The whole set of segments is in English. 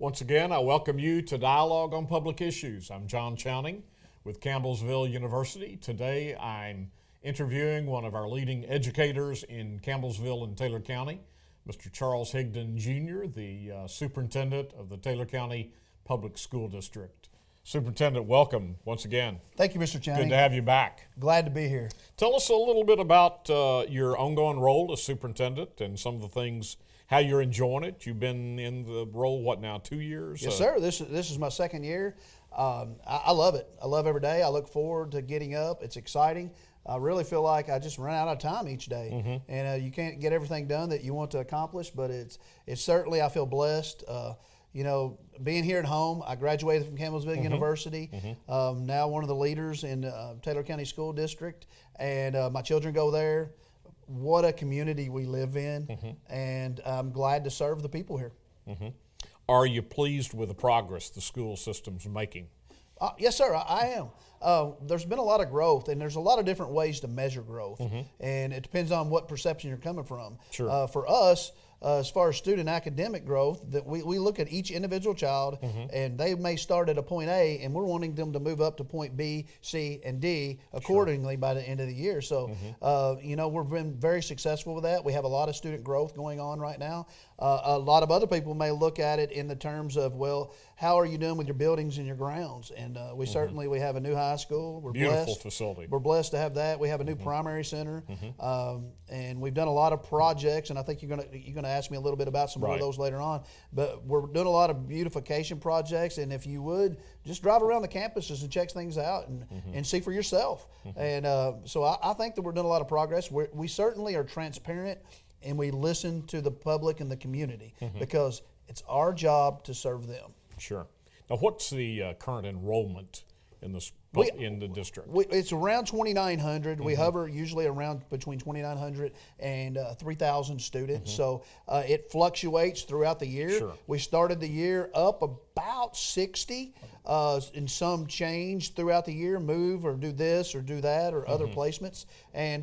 Once again, I welcome you to Dialogue on Public Issues. I'm John Chowning with Campbellsville University. Today I'm interviewing one of our leading educators in Campbellsville and Taylor County, Mr. Charles Higdon Jr., the Superintendent of the Taylor County Public School District. Superintendent, welcome once again. Thank you, Mr. Chowning. Good to have you back. Glad to be here. Tell us a little bit about your ongoing role as superintendent and some of the things, how you're enjoying it. You've been in the role, what now, 2 years? Yes, sir. This is my second year. I love it. I love every day. I look forward to getting up. It's exciting. I really feel like I just run out of time each day, and you can't get everything done that you want to accomplish. But it's certainly, I feel blessed. Being here at home, I graduated from Campbellsville University. Now one of the leaders in Taylor County School District, and my children go there. What a community we live in, and I'm glad to serve the people here. Are you pleased with the progress the school system's making? Yes, sir, I am. There's been a lot of growth, and there's a lot of different ways to measure growth, and it depends on what perception you're coming from. Sure. For us, as far as student academic growth, that we look at each individual child, and they may start at a point A, and we're wanting them to move up to point B, C, and D accordingly by the end of the year. So, we've been very successful with that. We have a lot of student growth going on right now. A lot of other people may look at it in the terms of, well, how are you doing with your buildings and your grounds? And we certainly, we have a new high school. We're Beautiful blessed. Facility. We're blessed to have that. We have a new primary center, and we've done a lot of projects. And I think you're gonna ask me a little bit about some more of those later on. But we're doing a lot of beautification projects. And if you would just drive around the campuses and check things out and see for yourself. And so I think that we're doing a lot of progress. We certainly are transparent, and we listen to the public and the community because it's our job to serve them. Sure. Now, what's the current enrollment in the district? It's around 2,900. We hover usually around between 2,900 and 3,000 students. So it fluctuates throughout the year. Sure. We started the year up about 60, and some change throughout the year, move or do this or do that or other placements. And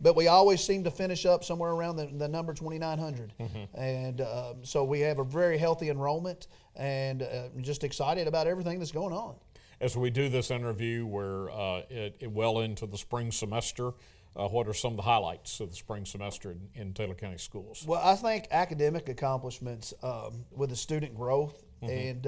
but we always seem to finish up somewhere around the number 2,900. And so we have a very healthy enrollment, and just excited about everything that's going on. As we do this interview, we're well into the spring semester. What are some of the highlights of the spring semester in Taylor County schools? Well, I think academic accomplishments with the student growth, and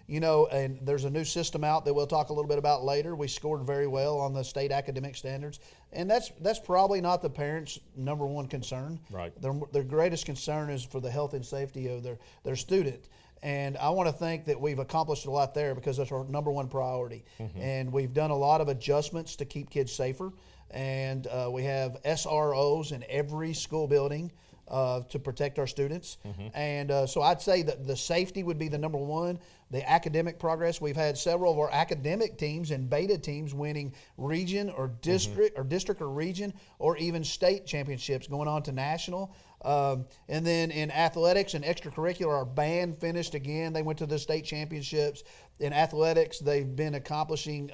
and there's a new system out that we'll talk a little bit about later. We scored very well on the state academic standards, and that's probably not the parents' number one concern. Right. Their greatest concern is for the health and safety of their student. And I want to think that we've accomplished a lot there because that's our number one priority. And we've done a lot of adjustments to keep kids safer. And we have SROs in every school building to protect our students. And so I'd say that the safety would be the number one. The academic progress, we've had several of our academic teams and beta teams winning region or district or region or even state championships, going on to national. And then in athletics and extracurricular, our band finished again. They went to the state championships. In athletics, they've been accomplishing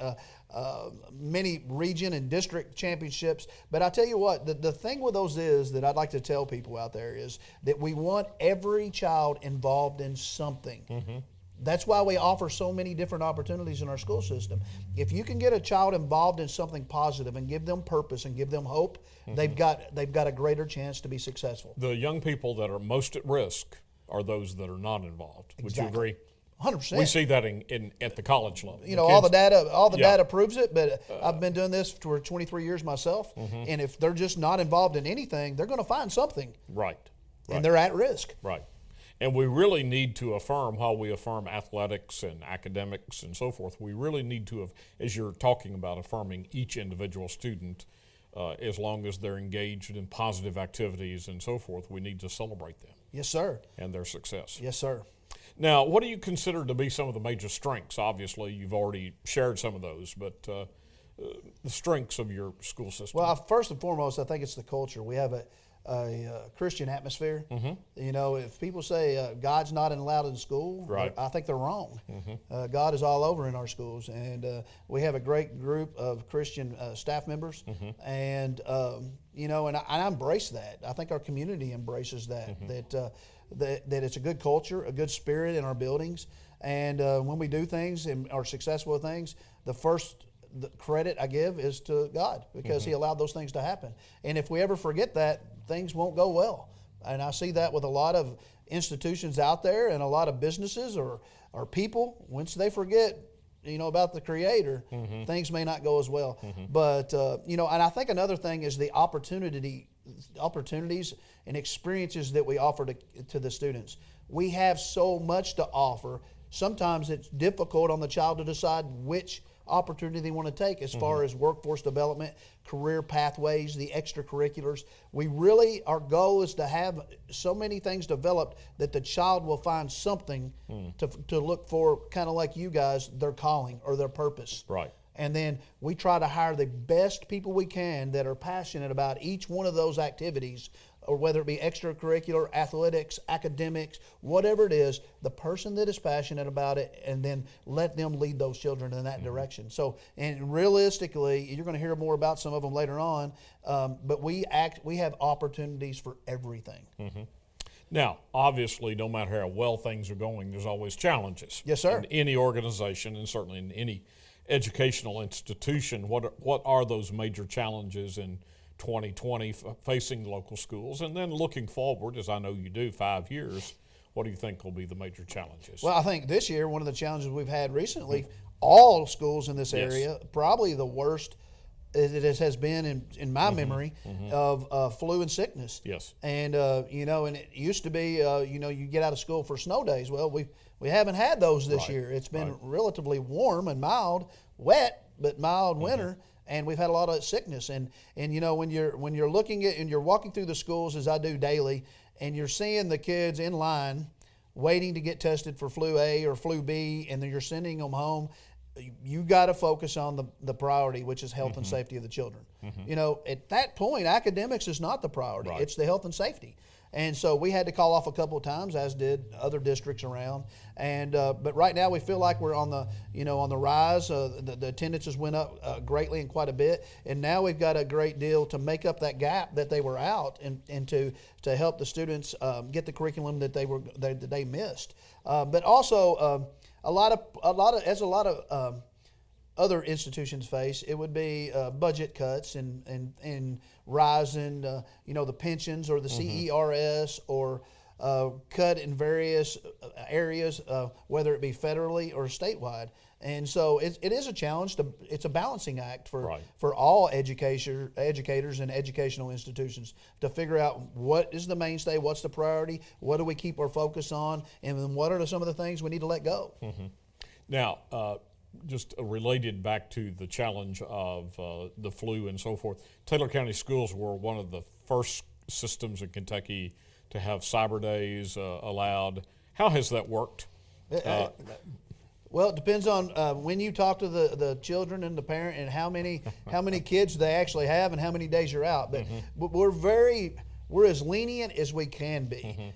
many region and district championships. But I tell you what, the thing with those is that I'd like to tell people out there is that we want every child involved in something. That's why we offer so many different opportunities in our school system. If you can get a child involved in something positive and give them purpose and give them hope, they've got a greater chance to be successful. The young people that are most at risk are those that are not involved. Would you agree? 100%. We see that at the college level. All the data proves it, but I've been doing this for 23 years myself, and if they're just not involved in anything, they're going to find something. Right. And they're at risk. Right. And we really need to affirm, while we affirm athletics and academics and so forth, we really need to, as you're talking about affirming each individual student, as long as they're engaged in positive activities and so forth, we need to celebrate them. Yes, sir. And their success. Yes, sir. Now, what do you consider to be some of the major strengths? Obviously, you've already shared some of those, but the strengths of your school system. Well, first and foremost, I think it's the culture. We have Christian atmosphere. You know, if people say God's not allowed in school, Right. I think they're wrong. God is all over in our schools, and we have a great group of Christian staff members, and you know, and I embrace that. I think our community embraces that. That it's a good culture, a good spirit in our buildings, and when we do things and are successful with things, the credit I give is to God, because He allowed those things to happen. And if we ever forget that, things won't go well. And I see that with a lot of institutions out there and a lot of businesses or people. Once they forget, you know, about the Creator, things may not go as well. But you know, and I think another thing is the opportunities and experiences that we offer to the students. We have so much to offer. Sometimes it's difficult on the child to decide which opportunity they want to take as far as workforce development, career pathways, the extracurriculars. Our goal is to have so many things developed that the child will find something to look for, kind of like you guys, their calling or their purpose. Right. And then we try to hire the best people we can that are passionate about each one of those activities, or whether it be extracurricular, athletics, academics, whatever it is, the person that is passionate about it, and then let them lead those children in that direction. So, and realistically, you're going to hear more about some of them later on, but we have opportunities for everything. Now, obviously, no matter how well things are going, there's always challenges. Yes, sir. In any organization, and certainly in any educational institution, what are those major challenges in 2020 facing local schools? And then looking forward, as I know you do, 5 years, what do you think will be the major challenges? Well, I think this year, one of the challenges we've had recently, all schools in this area, probably the worst it has been in my memory of flu and sickness. Yes. And, you know, and it used to be, you know, you get out of school for snow days. Well, we haven't had those this year. It's been relatively warm and mild, wet, but mild winter. And we've had a lot of sickness. And you know, when you're looking at and you're walking through the schools, as I do daily, and you're seeing the kids in line waiting to get tested for flu A or flu B, and then you're sending them home, you got to focus on the priority, which is health and safety of the children. You know, at that point, academics is not the priority. It's the health and safety. And so we had to call off a couple of times, as did other districts around. And but right now we feel like we're on the rise. The attendances went up greatly and quite a bit. And now we've got a great deal to make up that gap that they were out, and to help the students get the curriculum that they missed. But also a lot of other institutions face, it would be budget cuts and rise in you know, the pensions or the CERS, or cut in various areas, whether it be federally or statewide. And so it is a challenge. It's a balancing act for all educators and educational institutions to figure out what is the mainstay, what's the priority, what do we keep our focus on, and then what are some of the things we need to let go. Now, just related back to the challenge of the flu and so forth, Taylor County Schools were one of the first systems in Kentucky to have cyber days allowed. How has that worked? Well, it depends on when you talk to the children and the parent, and how many kids they actually have and how many days you're out. But we're as lenient as we can be.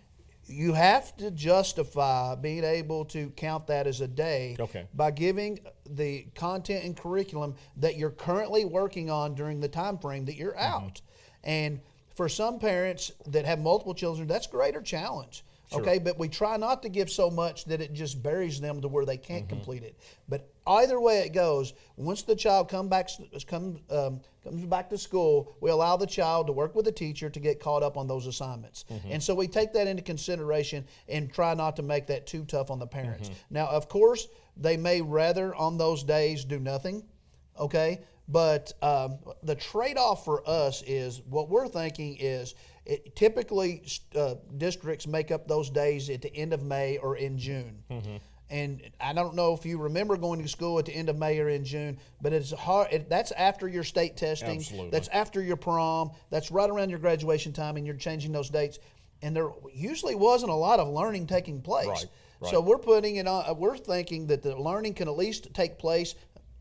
You have to justify being able to count that as a day by giving the content and curriculum that you're currently working on during the time frame that you're out. And for some parents that have multiple children, that's a greater challenge. Okay, but we try not to give so much that it just buries them to where they can't complete it. But either way it goes, once the child comes back to school, we allow the child to work with the teacher to get caught up on those assignments. And so we take that into consideration and try not to make that too tough on the parents. Now, of course, they may rather on those days do nothing, okay? But the trade-off for us is, what we're thinking is, typically districts make up those days at the end of May or in June. And I don't know if you remember going to school at the end of May or in June, but it's hard. That's after your state testing. Absolutely. That's after your prom. That's right around your graduation time, and you're changing those dates. And there usually wasn't a lot of learning taking place. Right. So we're putting it on. We're thinking that the learning can at least take place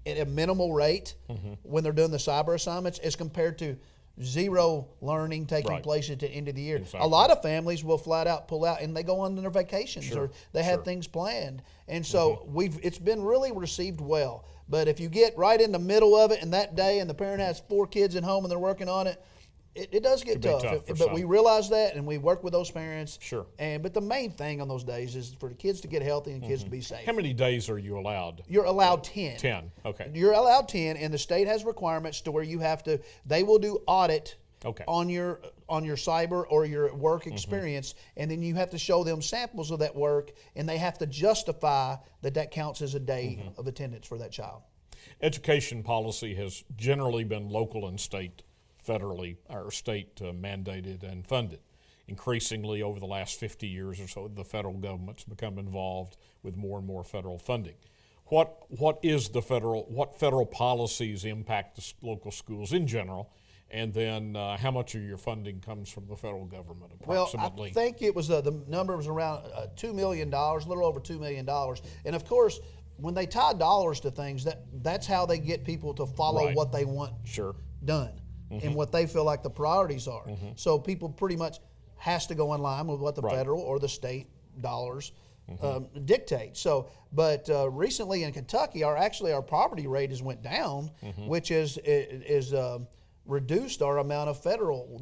at a minimal rate when they're doing the cyber assignments, as compared to zero learning taking Right. place at the end of the year. Exactly. A lot of families will flat out pull out and they go on their vacations Sure. or they had Sure. things planned. And so it's been really received well. But if you get right in the middle of it and that day and the parent has 4 kids at home and they're working on it, it does get Could be tough. tough for But we some. realize that and we work with those parents. Sure. But the main thing on those days is for the kids to get healthy and kids to be safe. How many days are you allowed? You're allowed 10. 10. Okay. You're allowed 10, and the state has requirements to where you have to. They will do audit Okay. on your cyber or your work experience, and then you have to show them samples of that work, and they have to justify that counts as a day of attendance for that child. Education policy has generally been local and state, federally or state mandated and funded. Increasingly, over the last 50 years or so, the federal government's become involved with more and more federal funding. What federal policies impact the local schools in general, and then how much of your funding comes from the federal government approximately? Well, I think it was the number was around $2 million, a little over $2 million, and of course, when they tie dollars to things, that's how they get people to follow Right. what they want Sure. done and what they feel like the priorities are. So people pretty much has to go in line with what the Right. federal or the state dollars dictate. So, but recently in Kentucky, our poverty rate has went down, which is reduced our amount of federal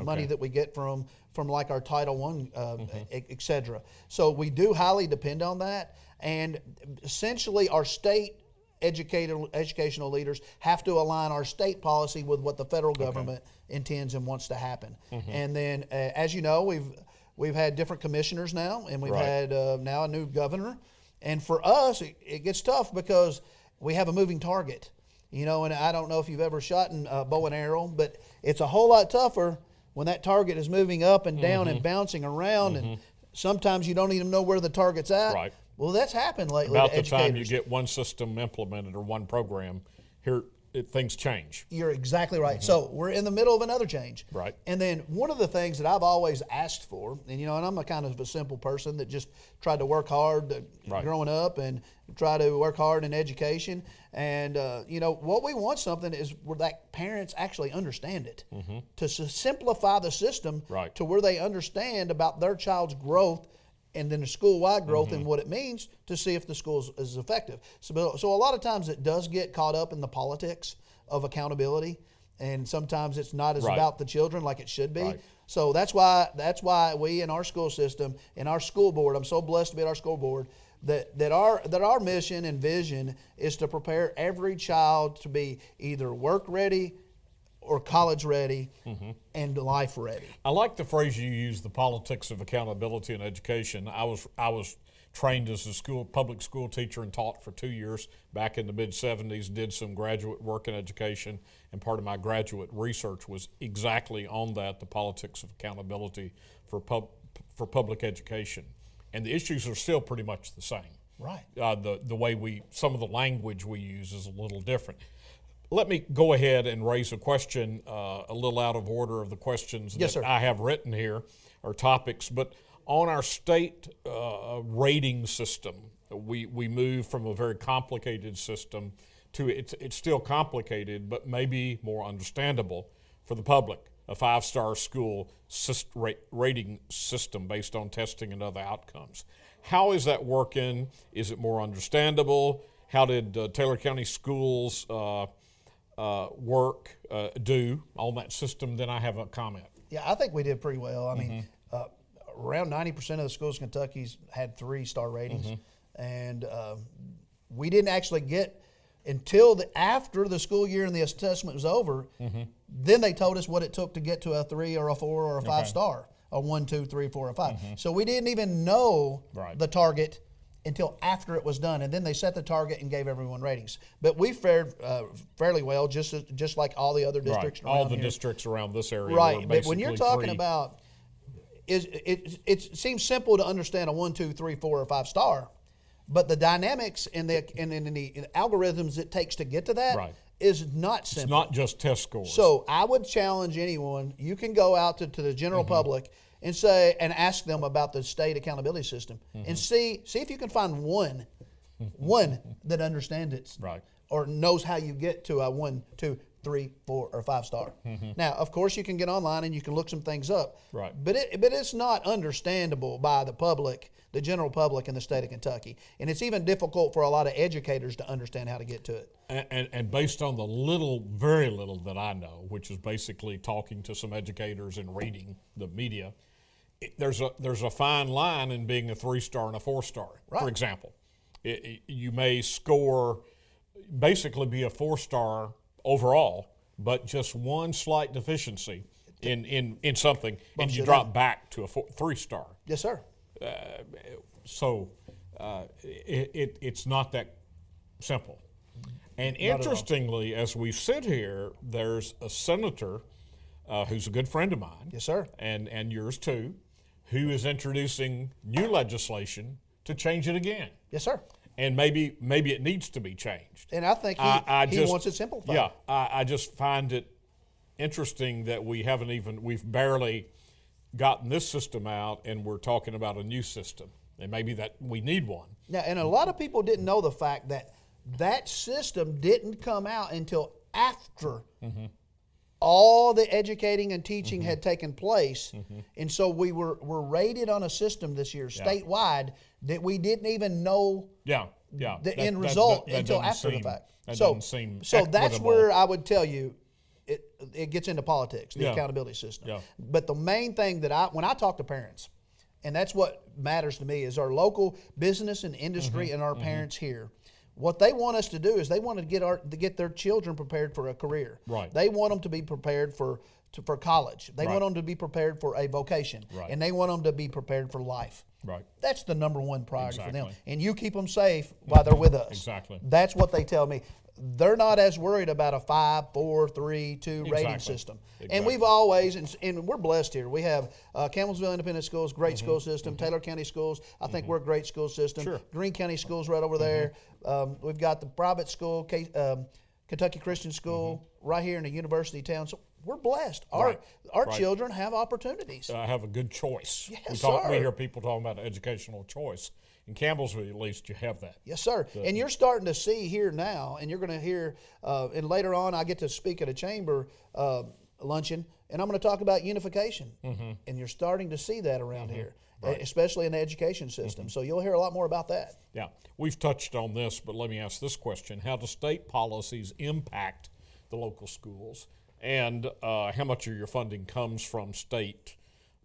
money that we get from like our Title I, et cetera. So we do highly depend on that, and essentially our state educational leaders have to align our state policy with what the federal government intends and wants to happen. And then, as you know, we've had different commissioners now, and we've Right. had now a new governor. And for us, it gets tough because we have a moving target. And I don't know if you've ever shot in bow and arrow, but it's a whole lot tougher when that target is moving up and down and bouncing around, and sometimes you don't even know where the target's at. Right. Well, that's happened lately About to the time you educators. get one system implemented or one program, things change. You're exactly right. So we're in the middle of another change. Right. And then one of the things that I've always asked for, and I'm a kind of a simple person that just tried to work hard Right. growing up and try to work hard in education. And, what we want something is where that parents actually understand it. To simplify the system Right. to where they understand about their child's growth and then the school-wide growth and what it means to see if the school is effective. So a lot of times it does get caught up in the politics of accountability, and sometimes it's not as Right. about the children like it should be. Right. So that's why we in our school system, in our school board, I'm so blessed to be at our school board, that our mission and vision is to prepare every child to be either work ready or college ready and life ready. I like the phrase you use, the politics of accountability in education. I was trained as a public school teacher and taught for 2 years back in the mid-'70s, did some graduate work in education, and part of my graduate research was exactly on that, the politics of accountability for public education. And the issues are still pretty much the same. Right. The way some of the language we use is a little different. Let me go ahead and raise a question, a little out of order of the questions Yes, that sir. I have written here, or topics, but on our state rating system, we move from a very complicated system to, it's still complicated, but maybe more understandable for the public, a 5-star school rating system based on testing and other outcomes. How is that working? Is it more understandable? How did Taylor County Schools do on that system? Then I have a comment. Yeah, I think we did pretty well. I mean, around 90% of the schools in Kentucky's had 3-star ratings, and we didn't actually get until after the school year and the assessment was over. Then they told us what it took to get to a 3 or a 4 or a 5-star, a 1, 2, 3, 4, or 5. So we didn't even know Right. the target until after it was done, and then they set the target and gave everyone ratings. But we fared fairly well, just like all the other districts Right. All around the here. districts around this area Right, were but when you're basically talking 3. about, it seems simple to understand a 1, 2, 3, 4, or 5-star, but the dynamics and the algorithms it takes to get to that Right. is not simple. It's not just test scores. So I would challenge anyone. You can go out to the general public and ask them about the state accountability system and see if you can find one that understands it, Right. or knows how you get to a 1, 2, 3, 4, or 5-star. Now, of course, you can get online and you can look some things up. Right. But it's not understandable by the public, the general public in the state of Kentucky. And it's even difficult for a lot of educators to understand how to get to it. And based on the very little that I know, which is basically talking to some educators and reading the media, there's a fine line in being a 3-star and a 4-star. Right. For example, you may basically be a 4-star overall, but just one slight deficiency in something, and you drop back to a 3-star. Yes, sir. So it's not that simple. And interestingly, as we sit here, there's a senator who's a good friend of mine. Yes, sir. And yours too, who is introducing new legislation to change it again. Yes, sir. And maybe it needs to be changed. And I think he wants it simplified. Yeah, I just find it interesting that we've barely gotten this system out, and we're talking about a new system. And maybe that we need one. Yeah, and a lot of people didn't know the fact that system didn't come out until after all the educating and teaching had taken place. And so we were rated on a system this year statewide that we didn't even know the end result until after the fact. So that's where I would tell you it gets into politics, the accountability system. Yeah. But the main thing that when I talk to parents, and that's what matters to me, is our local business and industry and our parents here. What they want us to do is they want to get their children prepared for a career. Right. They want them to be prepared for college. They want them to be prepared for a vocation. Right. And they want them to be prepared for life. Right. That's the number one priority for them. Exactly. And you keep them safe while they're with us. Exactly. That's what they tell me. They're not as worried about a 5, 4, 3, 2 rating system. And we've always, and we're blessed here. We have Campbellsville Independent Schools, great school system. Taylor County Schools, I think we're a great school system. Sure. Greene County Schools right over there. We've got the private school, Kentucky Christian School, right here in a university town. So we're blessed. Our children have opportunities. Have a good choice. Yes, We hear people talking about educational choice. In Campbellsville, at least, you have that. Yes, sir. And you're starting to see here now, and you're going to hear, and later on I get to speak at a chamber luncheon, and I'm going to talk about unification. And you're starting to see that around here, especially in the education system. So you'll hear a lot more about that. Yeah. We've touched on this, but let me ask this question. How do state policies impact the local schools, and how much of your funding comes from state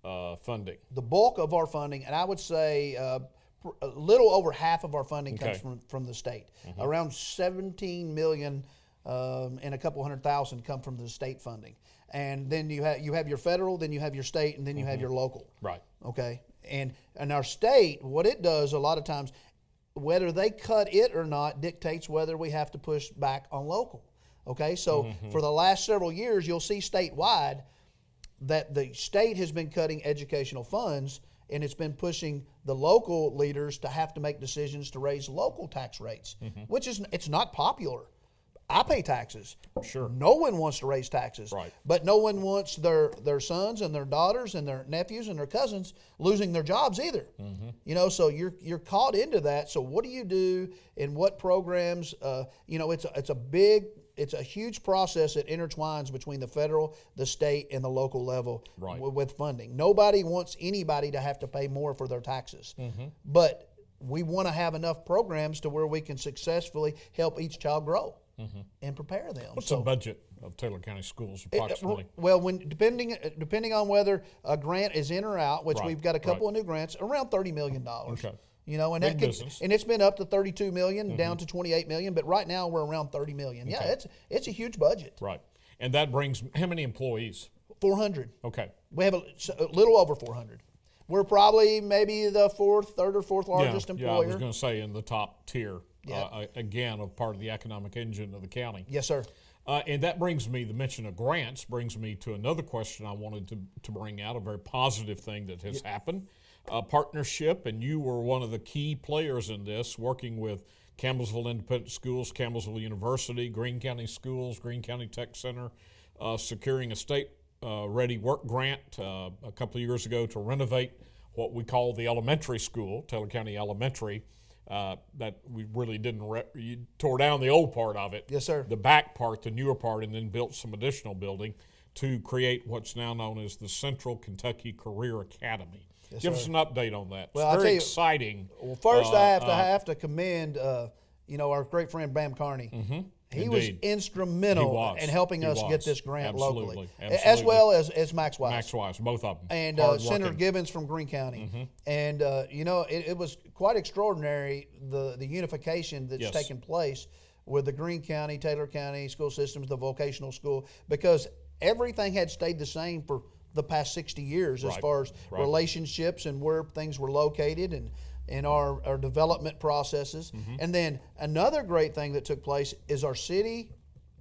funding? The bulk of our funding, and I would say a little over half of our funding comes from the state. Around $17 million and a couple $100,000 come from the state funding. And then you have your federal, then you have your state, and then you have your local. Right. Okay. And our state, what it does a lot of times, whether they cut it or not dictates whether we have to push back on local. Okay. So for the last several years, you'll see statewide that the state has been cutting educational funds, and it's been pushing the local leaders to have to make decisions to raise local tax rates, which it's not popular. I pay taxes. Sure. No one wants to raise taxes. Right. But no one wants their sons and their daughters and their nephews and their cousins losing their jobs either. So you're caught into that. So what do you do, and what programs? It's a huge process that intertwines between the federal, the state, and the local level with funding. Nobody wants anybody to have to pay more for their taxes. But we want to have enough programs to where we can successfully help each child grow and prepare them. What's the budget of Taylor County Schools approximately? Depending on whether a grant is in or out, which we've got a couple of new grants, around $30 million. Okay. And and it's been up to $32 million, down to $28 million, but right now we're around $30 million. Okay. Yeah, it's a huge budget. Right. And that brings how many employees? 400. Okay. We have a little over 400. We're probably maybe the third or fourth largest employer. Yeah, I was going to say in the top tier, again, of part of the economic engine of the county. Yes, sir. And that brings me, the mention of grants brings me to another question I wanted to bring out, a very positive thing that has happened. Partnership, and you were one of the key players in this, working with Campbellsville Independent Schools, Campbellsville University, Greene County Schools, Greene County Tech Center, securing a state-ready work grant a couple of years ago to renovate what we call the elementary school, Taylor County Elementary, that we really didn't. You tore down the old part of it. Yes, sir. The back part, the newer part, and then built some additional building to create what's now known as the Central Kentucky Career Academy. Yes, Give sir. us an update on that. Well, It's I'll very tell you- exciting. Well, first I have to commend our great friend Bam Carney. He was Indeed. instrumental He was. in helping He us get was. this grant Absolutely. locally, Absolutely. as well as Max Wise. Max Wise, both of them. And Hard Senator working. Gibbons from Greene County. And, it was quite extraordinary, the unification that's Yes. taken place with the Greene County, Taylor County school systems, the vocational school, because everything had stayed the same for the past 60 years as Right. far as Right. relationships and where things were located and our development processes. And then another great thing that took place is our city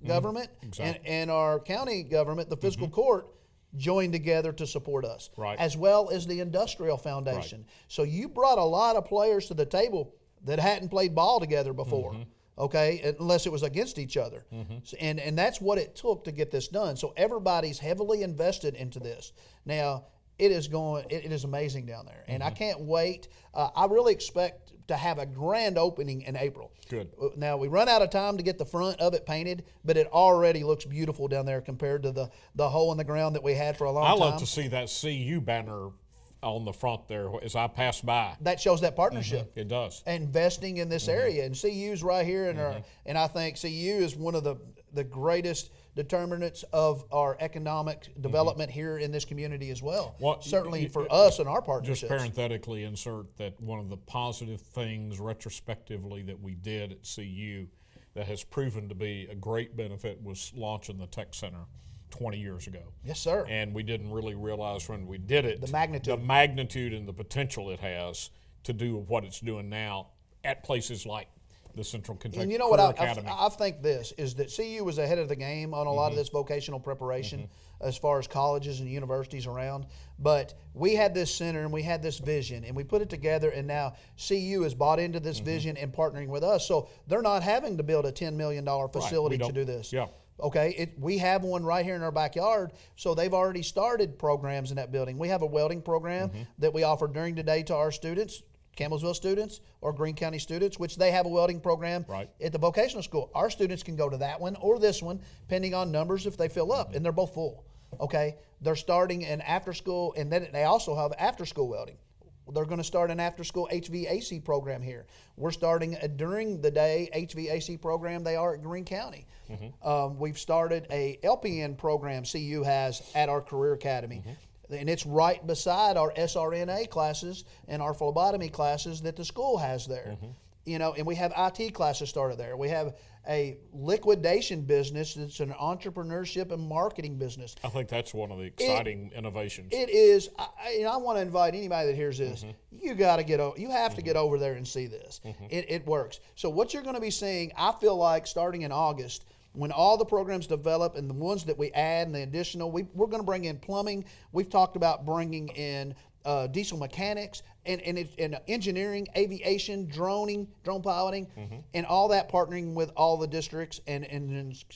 government Exactly. and our county government, the fiscal court, joined together to support us, Right. as well as the Industrial Foundation. So you brought a lot of players to the table that hadn't played ball together before, okay, unless it was against each other. So, and that's what it took to get this done. So everybody's heavily invested into this. Now, it is amazing down there, and I can't wait. I really expect to have a grand opening in April. Good. Now, we run out of time to get the front of it painted, but it already looks beautiful down there compared to the hole in the ground that we had for a long I time. love to see that CU banner on the front there as I pass by. That shows that partnership. It does. Investing in this area, and CU's right here, and I think CU is one of the greatest determinants of our economic development here in this community as well. Well, certainly for us and our Just partnerships. parenthetically insert that one of the positive things retrospectively that we did at CU that has proven to be a great benefit was launching the Tech Center 20 years ago. Yes, sir. And we didn't really realize when we did it The magnitude. the magnitude and the potential it has to do what it's doing now at places like the Central Kentucky And you know what Career Academy. I think this is that CU was ahead of the game on a lot of this vocational preparation as far as colleges and universities around. But we had this center and we had this vision and we put it together, and now CU has bought into this vision and partnering with us. So they're not having to build a $10 million facility to don't- do this. yeah. Okay, we have one right here in our backyard, so they've already started programs in that building. We have a welding program that we offer during the day to our students, Campbellsville students or Greene County students, which they have a welding program Right. at the vocational school. Our students can go to that one or this one, depending on numbers if they fill up, and they're both full. Okay, they're starting an after school, and then they also have after school welding. They're going to start an after school HVAC program here. We're starting a during the day HVAC program. They are at Greene County. We've started a LPN program CU has at our Career Academy. And it's right beside our SRNA classes and our phlebotomy classes that the school has there. And we have IT classes started there. We have a liquidation business that's an entrepreneurship and marketing business. I think that's one of the exciting innovations. It is. I want to invite anybody that hears this. You got to get. You have to get over there and see this. It works. So what you're going to be seeing, I feel like, starting in August, when all the programs develop and the ones that we add and the additional, we're going to bring in plumbing. We've talked about bringing in diesel mechanics and engineering, aviation, drone piloting, and all that partnering with all the districts and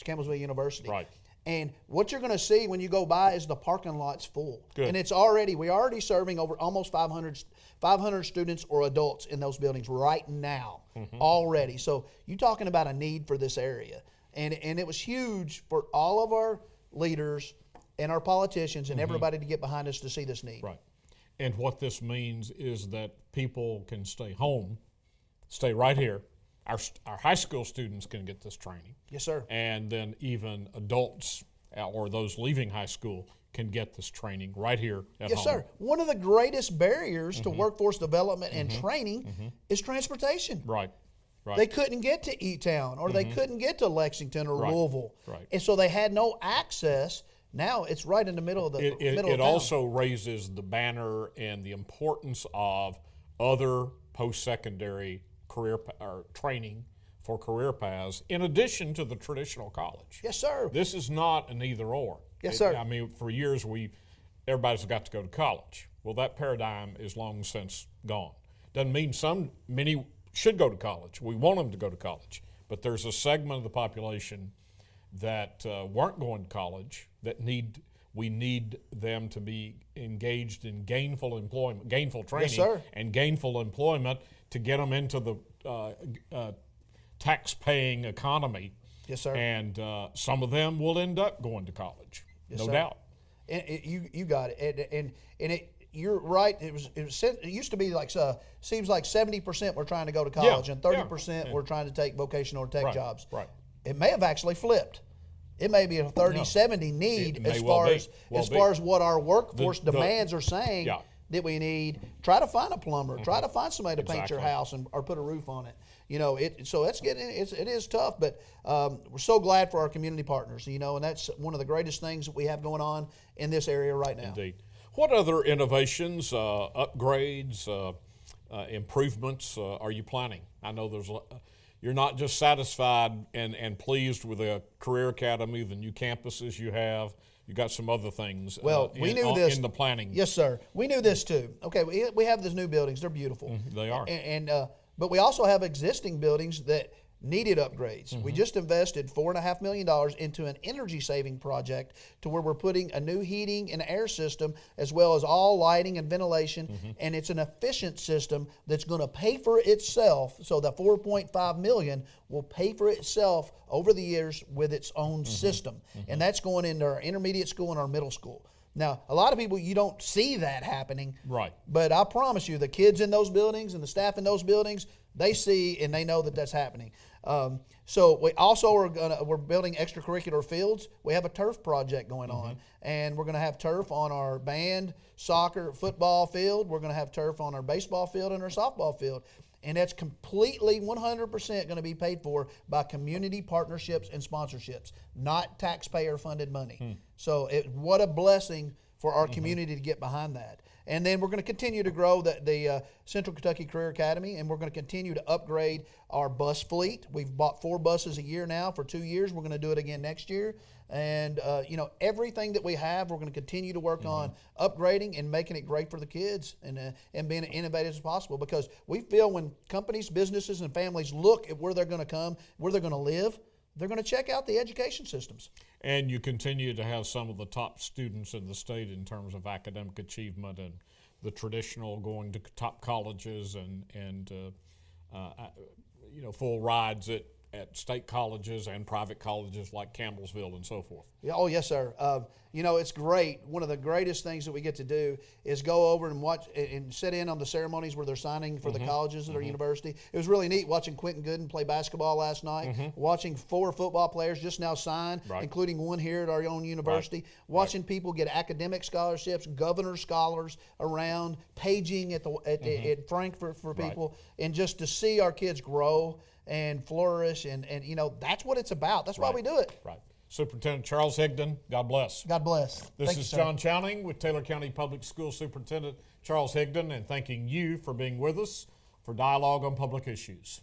Campbellsville University. Right. And what you're going to see when you go by is the parking lot's full. Good. And we're already serving over almost 500 students or adults in those buildings right now already. So you're talking about a need for this area. And it was huge for all of our leaders and our politicians and everybody to get behind us to see this need. Right. And what this means is that people can stay home, stay right here. Our high school students can get this training. Yes, sir. And then even adults or those leaving high school can get this training right here at Yes, home. sir. One of the greatest barriers to workforce development and training is transportation. Right. Right. They couldn't get to E-Town or they couldn't get to Lexington or Louisville. Right. And so they had no access. Now it's right in the middle of the middle of It town. also raises the banner and the importance of other post-secondary career or training for career paths in addition to the traditional college. Yes, sir. This is not an either or. Yes, sir. I mean, for years everybody's got to go to college. Well, that paradigm is long since gone. Doesn't mean many should go to college. We want them to go to college, but there's a segment of the population that weren't going to college that need we need them to be engaged in gainful employment, gainful training, sir. and gainful employment to get them into the tax-paying economy. Yes, sir. And some of them will end up going to college, Yes, no sir. doubt. And you got it. And you're right. It used to be like seems like 70% were trying to go to college, and 30% were trying to take vocational or tech jobs. Right. It may have actually flipped. It may be a 30-70 need as far as what our workforce demands are saying that we need. Try to find a plumber. Try to find somebody to paint your house or put a roof on it. You know, so it is tough, but we're so glad for our community partners. You know, and that's one of the greatest things that we have going on in this area right now. Indeed. What other innovations, upgrades, improvements are you planning? I know you're not just satisfied and pleased with the Career Academy, the new campuses you have. You got some other things. Well, we knew this in the planning. Yes, sir. We knew this too. Okay, we have these new buildings. They're beautiful. They are. But we also have existing buildings that needed upgrades. We just invested $4.5 million into an energy saving project to where we're putting a new heating and air system as well as all lighting and ventilation. And it's an efficient system that's going to pay for itself. So the $4.5 million will pay for itself over the years with its own system. And that's going into our intermediate school and our middle school. Now, a lot of people, you don't see that happening. Right. But I promise you, the kids in those buildings and the staff in those buildings, they see and they know that that's happening. So we also we're building extracurricular fields. We have a turf project going on, and we're going to have turf on our band, soccer, football field. We're going to have turf on our baseball field and our softball field. And that's completely 100% going to be paid for by community partnerships and sponsorships, not taxpayer-funded money. So what a blessing for our community to get behind that. And then we're going to continue to grow the Central Kentucky Career Academy, and we're going to continue to upgrade our bus fleet. We've bought 4 buses a year now for 2 years. We're going to do it again next year. And, everything that we have, we're going to continue to work on upgrading and making it great for the kids and being innovative as possible, because we feel when companies, businesses, and families look at where they're going to come, where they're going to live, they're going to check out the education systems. And you continue to have some of the top students in the state in terms of academic achievement and the traditional going to top colleges and full rides at state colleges and private colleges like Campbellsville and so forth. Yeah, oh, yes, sir. It's great. One of the greatest things that we get to do is go over and watch and sit in on the ceremonies where they're signing for the colleges at our university. It was really neat watching Quentin Gooden play basketball last night, watching 4 football players just now sign, including one here at our own university, watching people get academic scholarships, governor scholars around, paging at Frankfurt for people, and just to see our kids grow and flourish, and that's what it's about. That's why we do it. Right. Superintendent Charles Higdon, God bless. God bless. This is John Chowning with Taylor County Public School Superintendent Charles Higdon, and thanking you for being with us for Dialogue on Public Issues.